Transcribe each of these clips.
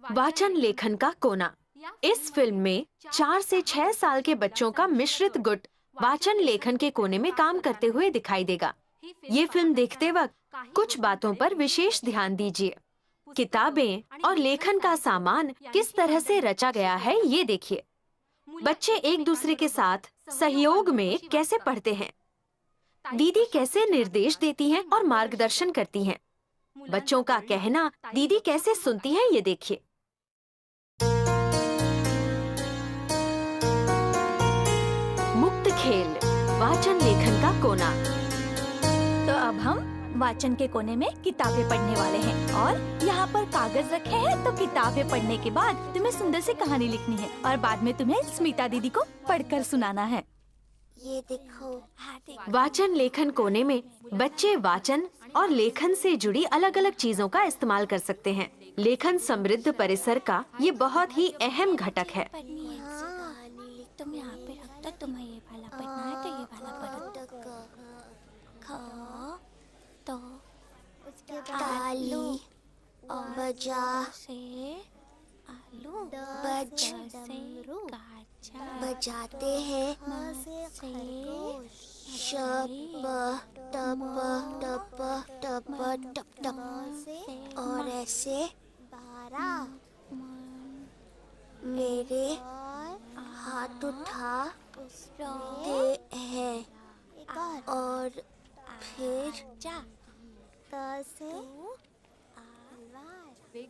वाचन लेखन का कोना। इस फिल्म में 4 से 6 साल के बच्चों का मिश्रित गुट वाचन लेखन के कोने में काम करते हुए दिखाई देगा। ये फिल्म देखते वक्त कुछ बातों पर विशेष ध्यान दीजिए। किताबें और लेखन का सामान किस तरह से रचा गया है ये देखिए। बच्चे एक दूसरे के साथ सहयोग में कैसे पढ़ते हैं, दीदी कैसे निर्देश देती हैं और मार्गदर्शन करती हैं, बच्चों का कहना दीदी कैसे सुनती हैं ये देखिए। मुक्त खेल, वाचन लेखन का कोना। तो अब हम वाचन के कोने में किताबें पढ़ने वाले हैं और यहाँ पर कागज रखे हैं। तो किताबें पढ़ने के बाद तुम्हें सुंदर सी कहानी लिखनी है और बाद में तुम्हें स्मिता दीदी को पढ़कर सुनाना है। ये देखो। वाचन लेखन कोने में बच्चे वाचन और लेखन से जुड़ी अलग अलग चीजों का इस्तेमाल कर सकते हैं। लेखन समृद्ध परिसर का ये बहुत ही अहम घटक है। तुम यहाँ पे रखता, तुम्हें ये वाला पढ़ना है तो ये वाला पढ़ो। तो उसके ताली बजा से आलू बज बजाते हैं शब टप टप टप टप टप और ऐसे मेरे हाथ उठाते हैं और फिर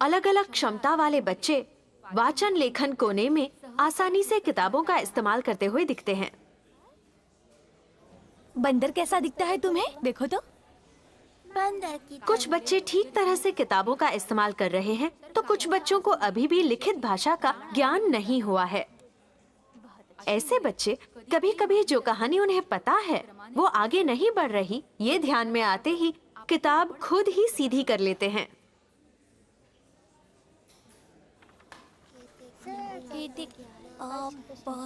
अलग अलग क्षमता वाले बच्चे वाचन लेखन कोने में आसानी से किताबों का इस्तेमाल करते हुए दिखते हैं। बंदर कैसा दिखता है तुम्हें? देखो तो। बंदर की कुछ बच्चे ठीक तरह से किताबों का इस्तेमाल कर रहे हैं, तो कुछ बच्चों को अभी भी लिखित भाषा का ज्ञान नहीं हुआ है। ऐसे बच्चे कभी कभी जो कहानी उन्हें पता है वो आगे नहीं बढ़ रही, ये ध्यान में आते ही किताब खुद ही सीधी कर लेते हैं।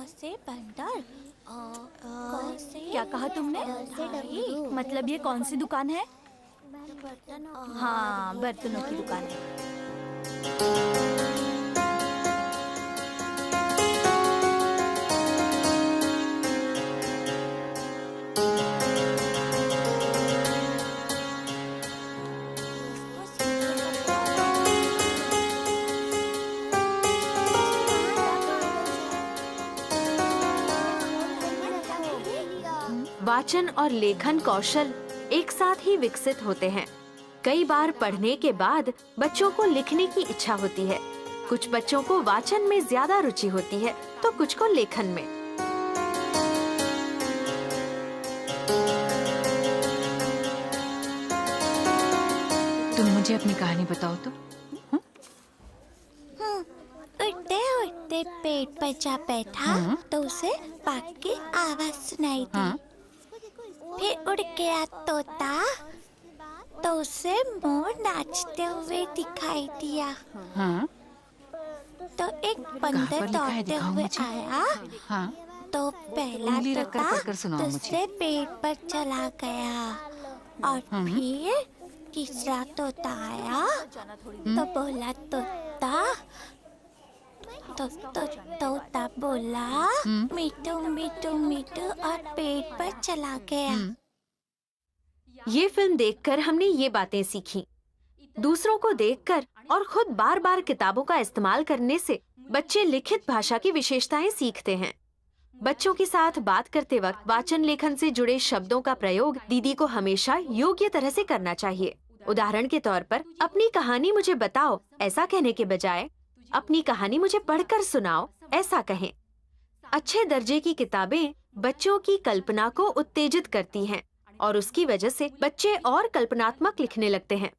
से बंदर। क्या कहा तुमने? मतलब ये कौन सी दुकान है? हाँ, बर्तनों की दुकान है। वाचन और लेखन कौशल एक साथ ही विकसित होते हैं। कई बार पढ़ने के बाद बच्चों को लिखने की इच्छा होती है। कुछ बच्चों को वाचन में ज्यादा रुचि होती है तो कुछ को लेखन में। तुम मुझे अपनी कहानी बताओ तो। उड़ते उड़ते पेड़ पर जा बैठा तो उसे बाग की आवाज सुनाई दी। फिर उड़ गया तोता तो उसे मोर नाचते हुए दिखाई दिया। तो एक बंदर दौड़ते हुए आया। तो पहला तोता दूसरे पेड़ पर चला गया और फिर तीसरा तोता आया तो बोला तोता बोला मीठू मीठू मीठू और पेड़ पर चला गया। ये फिल्म देखकर हमने ये बातें सीखी। दूसरों को देखकर और खुद बार बार किताबों का इस्तेमाल करने से बच्चे लिखित भाषा की विशेषताएं सीखते हैं। बच्चों के साथ बात करते वक्त वाचन लेखन से जुड़े शब्दों का प्रयोग दीदी को हमेशा योग्य तरह से करना चाहिए। उदाहरण के तौर पर, अपनी कहानी मुझे बताओ ऐसा कहने के बजाय अपनी कहानी मुझे पढ़कर सुनाओ ऐसा कहें। अच्छे दर्जे की किताबें बच्चों की कल्पना को उत्तेजित करती हैं और उसकी वजह से बच्चे और कल्पनात्मक लिखने लगते हैं।